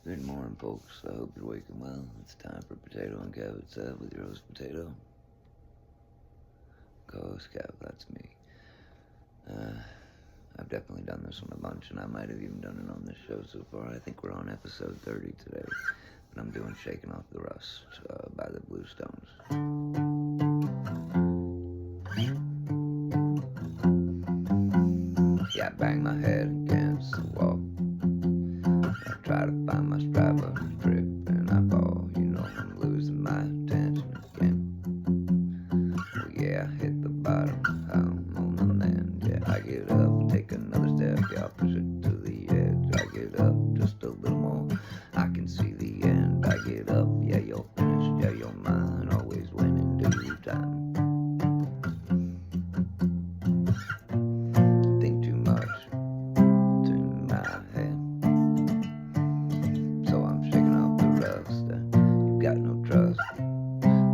Good morning, folks. I hope you're waking well. It's time for Potato and Cabbage Salad with your host, Potato. Co-host Cav, that's me. Uh, I've definitely done this one a bunch, and I might have even done it on this show so far. I think we're on episode 30 today, and I'm doing Shaking Off the Rust by the Blue Stones. Yeah, I bang my head against the wall. I try to find my stride, but I trip and I fall. You know I'm losing my attention again. Well, yeah, I hit the bottom. I'm on the mend. Yeah, I get up, take another step. Yeah, I'll push it to the edge. I get up just a little more. I can see the end. I get up. Yeah, you're finished. Yeah, you're mine. Always winning due time. Think too much. It's in my head. So I'm shaking off the rust. You got no trust.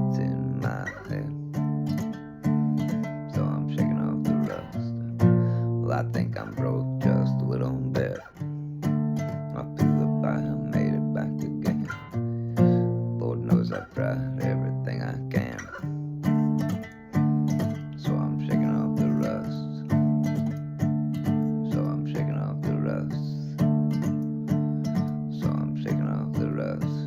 It's in my head. So I'm shaking off the rust. Well, I think I'm broke just a little bit. I feel the fire made it back again. Lord knows I've tried everything I can. So I'm shaking off the rust. So I'm shaking off the rust. So I'm shaking off the rust.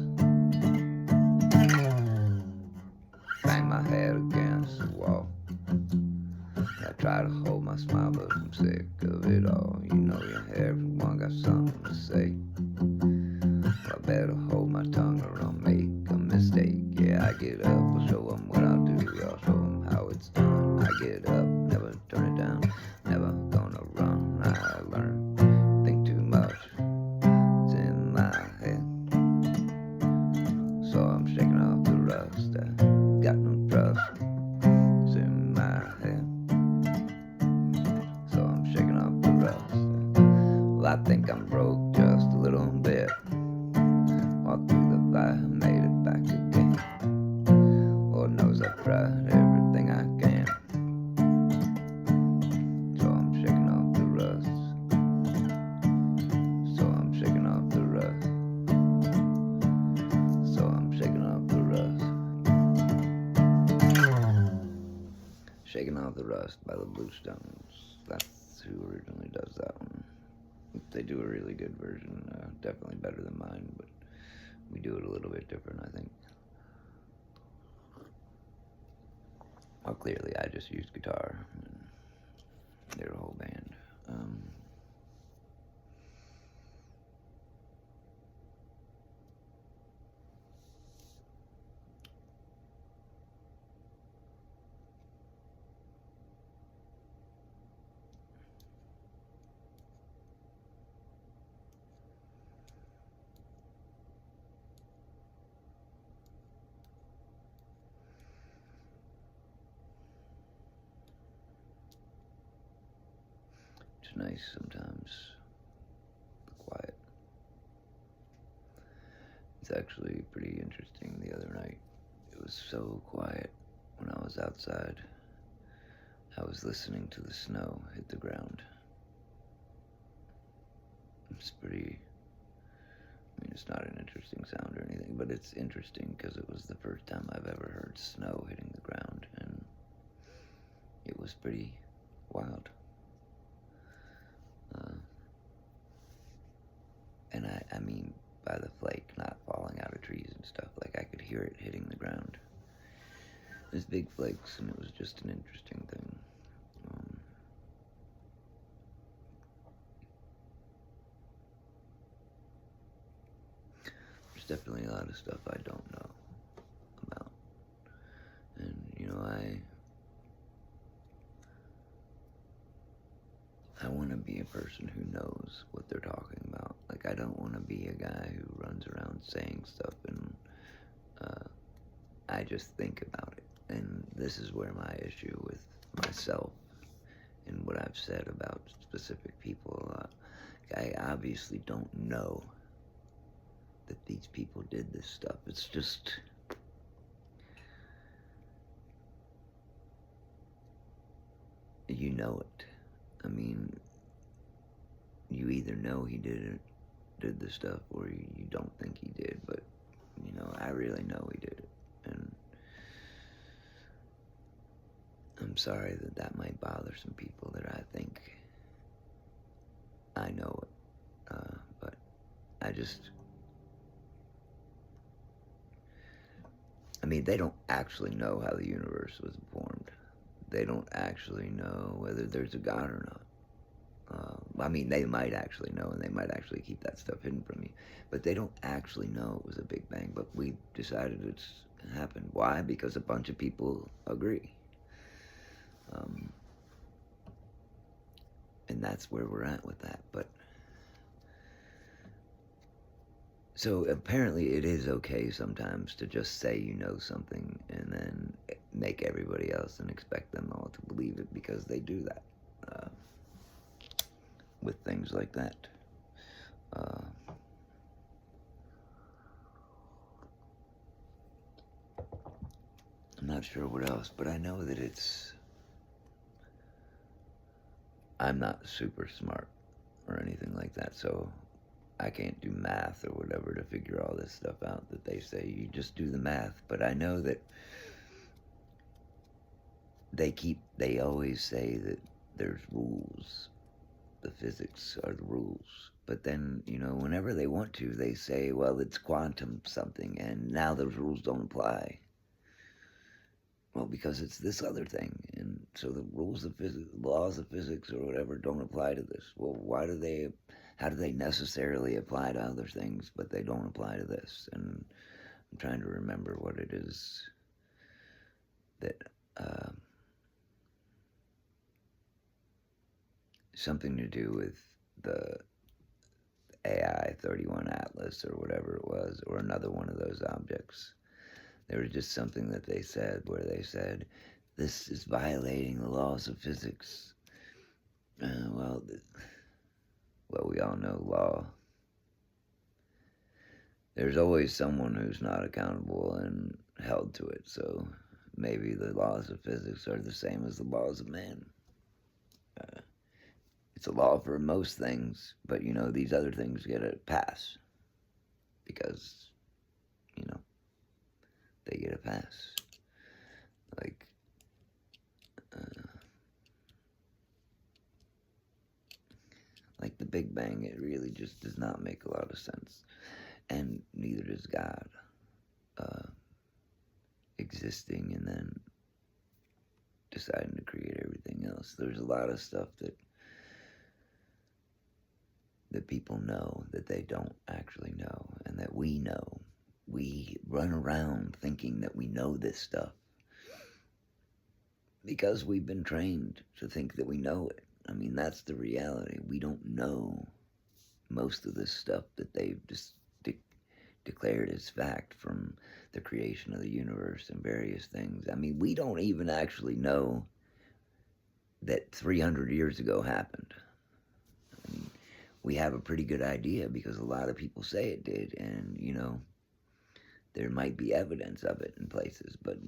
Bang my head against the wall. I try to hold my smile, but I'm sick of it all. You know your everyone got something to say. Well, I better hold my tongue or I'll make a mistake. Yeah, I get up, I'll show them what I'll do. I'll show them how it's done. I get up, never turn it down. Never gonna run, I learn. Think too much, it's in my head. So I'm shaking off the rust. I got no trust, it's in my head. So I'm shaking off the rust. Well, I think I'm broke just a little bit. Walked through the fire, made it back again. Lord knows I've tried everything I can. So I'm shaking off the rust. So I'm shaking off the rust. So I'm shaking off the rust. Shaking Off the Rust by the Blue Stones. That's who originally does that one. They do a really good version, definitely better than mine, but we do it a little bit different, I think. Well, clearly I just used guitar, and they're a whole band. It's nice sometimes, the quiet. It's actually pretty interesting the other night. It was so quiet when I was outside. I was listening to the snow hit the ground. It's pretty, I mean, it's not an interesting sound or anything, but it's interesting because it was the first time I've ever heard snow hitting the ground, and it was pretty wild. And I mean, by the flake not falling out of trees and stuff, like I could hear it hitting the ground. It was big flakes, and it was just an interesting thing. There's definitely a lot of stuff I don't know about. And, you know, I want to be a person who knows what they're talking about. Like, I don't want to be a guy who runs around saying stuff and I just think about it. And this is where my issue with myself and what I've said about specific people, I obviously don't know that these people did this stuff. It's just, you know it. I mean, you either know he did it did the stuff, or you don't think he did, but I really know he did it. And I'm sorry that that might bother some people that I think I know it. But I just, I mean, they don't actually know how the universe was formed. They don't actually know whether there's a God or not. I mean, they might actually know, and they might actually keep that stuff hidden from you, but they don't actually know it was a Big Bang. But we decided it's happened. Why? Because a bunch of people agree, um, and that's where we're at with that. But so apparently, it is okay sometimes to just say you know something and then make everybody else and expect them all to believe it, because they do that with things like that. Uh, I'm not sure what else, but I know that I'm not super smart or anything like that, so I can't do math or whatever to figure all this stuff out that they say. You just do the math. But I know that they always say that there's rules. The physics are the rules. But then, whenever they want to, they say, well, it's quantum something, and now those rules don't apply. Well, because it's this other thing, and so the rules of physics, laws of physics, or whatever, don't apply to this. Well, how do they necessarily apply to other things, but they don't apply to this? And I'm trying to remember what it is that, something to do with the AI 31 Atlas, or whatever it was, or another one of those objects. There was just something that they said where they said, this is violating the laws of physics. Well, we all know law. There's always someone who's not accountable and held to it, so maybe the laws of physics are the same as the laws of man. It's a law for most things, but these other things get a pass because, they get a pass. Like, like the Big Bang, it really just does not make a lot of sense. And neither does God existing and then deciding to create everything else. There's a lot of stuff that people know that they don't actually know, and that we know. We run around thinking that we know this stuff because we've been trained to think that we know it. I mean, that's the reality. We don't know most of this stuff that they've just declared as fact from the creation of the universe and various things. I mean, we don't even actually know that 300 years ago happened. I mean, we have a pretty good idea because a lot of people say it did, and there might be evidence of it in places, but I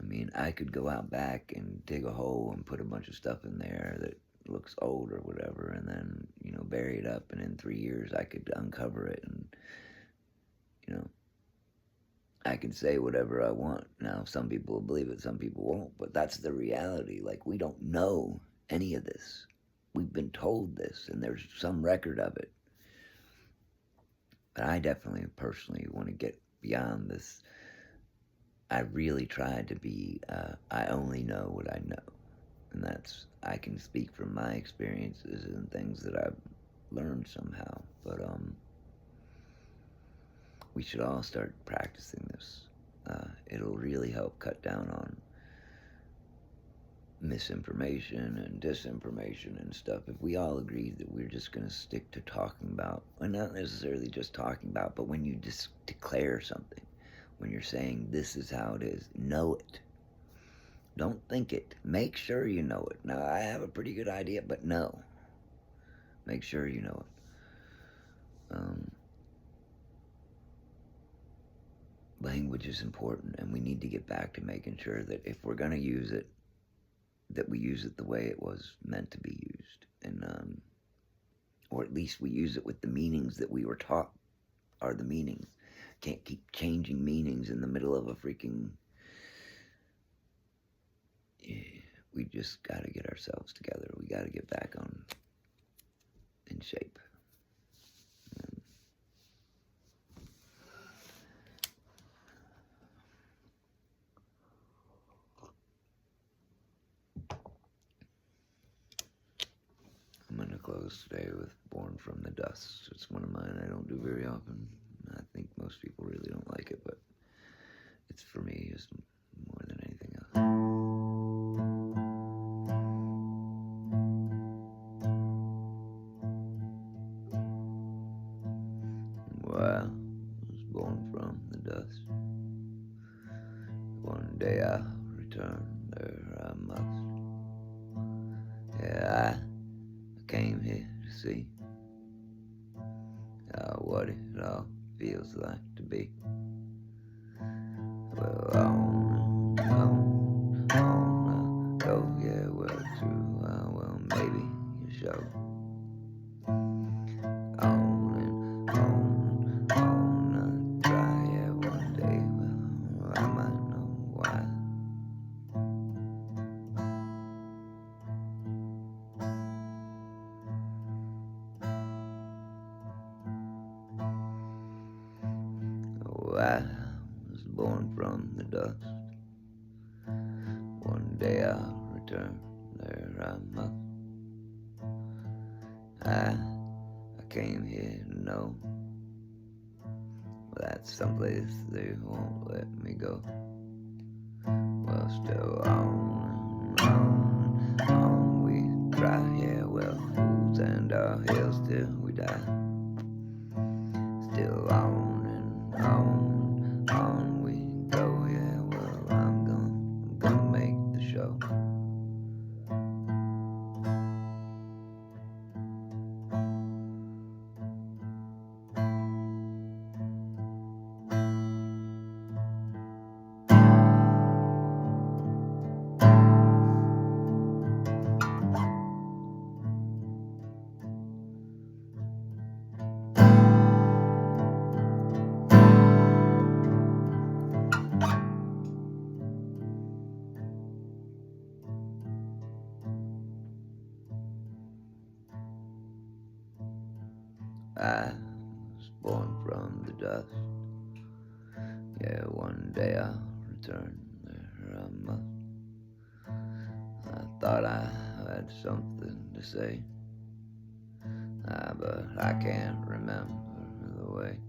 mean, I could go out back and dig a hole and put a bunch of stuff in there that looks old or whatever, and then bury it up, and in 3 years I could uncover it, and I can say whatever I want. Now, some people will believe it, some people won't, but that's the reality. Like, we don't know any of this. We've been told this, and there's some record of it. But I definitely, personally, want to get beyond this. I really tried to be, I only know what I know. And I can speak from my experiences and things that I've learned somehow. But, we should all start practicing this. It'll really help cut down on misinformation and disinformation and stuff. If we all agree that we're just going to stick to talking about, and not necessarily just talking about, but when you just declare something, when you're saying this is how it is, know it. Don't think it. Make sure you know it. Now, I have a pretty good idea, but no. Make sure you know it. Language is important, and we need to get back to making sure that if we're going to use it, that we use it the way it was meant to be used. And or at least we use it with the meanings that we were taught are the meanings. Can't keep changing meanings in the middle of a freaking... We just got to get ourselves together. We got to get back in shape. I'm going to close today with Born from the Dust. It's one of mine I don't do very often. I think most people really don't like it, but it's for me just more than anything else. Well, I was born from the dust. One day I'll return, there I must. Yeah, I came here to see what it all feels like to be. Well, on I go, yeah, well, true, well, maybe you show. On I try, yeah, one day, well, I might know why. Oh, I was born from the dust. One day I'll return, there I must. I came here to know that someplace they won't let me go. Well, still on we try, yeah, well, fools and our hills till we die. Still on we go, yeah, well, I'm gonna make the show. I was born from the dust. Yeah, one day I'll return, there I must. I thought I had something to say, but I can't remember the way.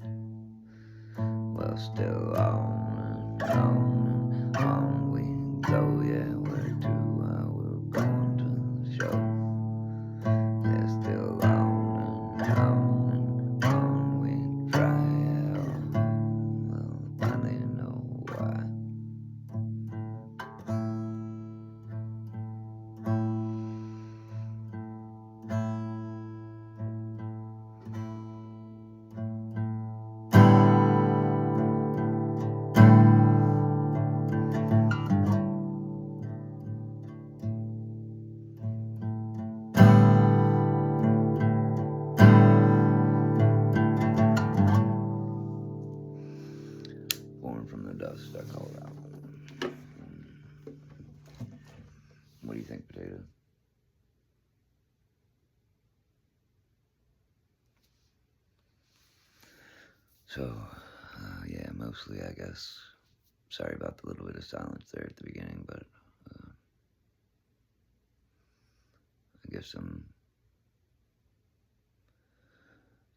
Well, still on we go, yeah, where to, we're going to the show. Yeah, still on we try, yeah, well, finally know why. Born from the dust, I call it out. What do you think, Potato? So, yeah, mostly, I guess. Sorry about the little bit of silence there at the beginning, but I guess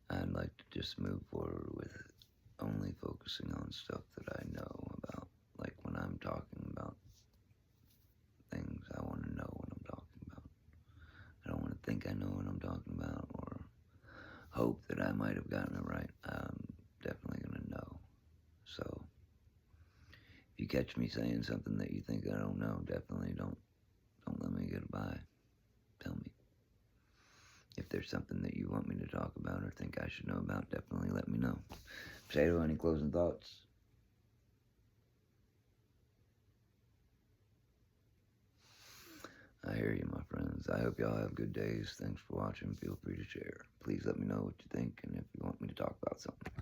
I'd like to just move forward with only focusing on stuff that I know about. Like when I'm talking about things, I want to know what I'm talking about. I don't want to think I know what I'm talking about or hope that I might have gotten it right. I'm definitely going to know. So, if you catch me saying something that you think I don't know, definitely don't let me get by. Tell me. If there's something that you want me to talk about or think I should know about, definitely let me know. Potato, any closing thoughts? I hear you, my friends. I hope y'all have good days. Thanks for watching. Feel free to share. Please let me know what you think, and if you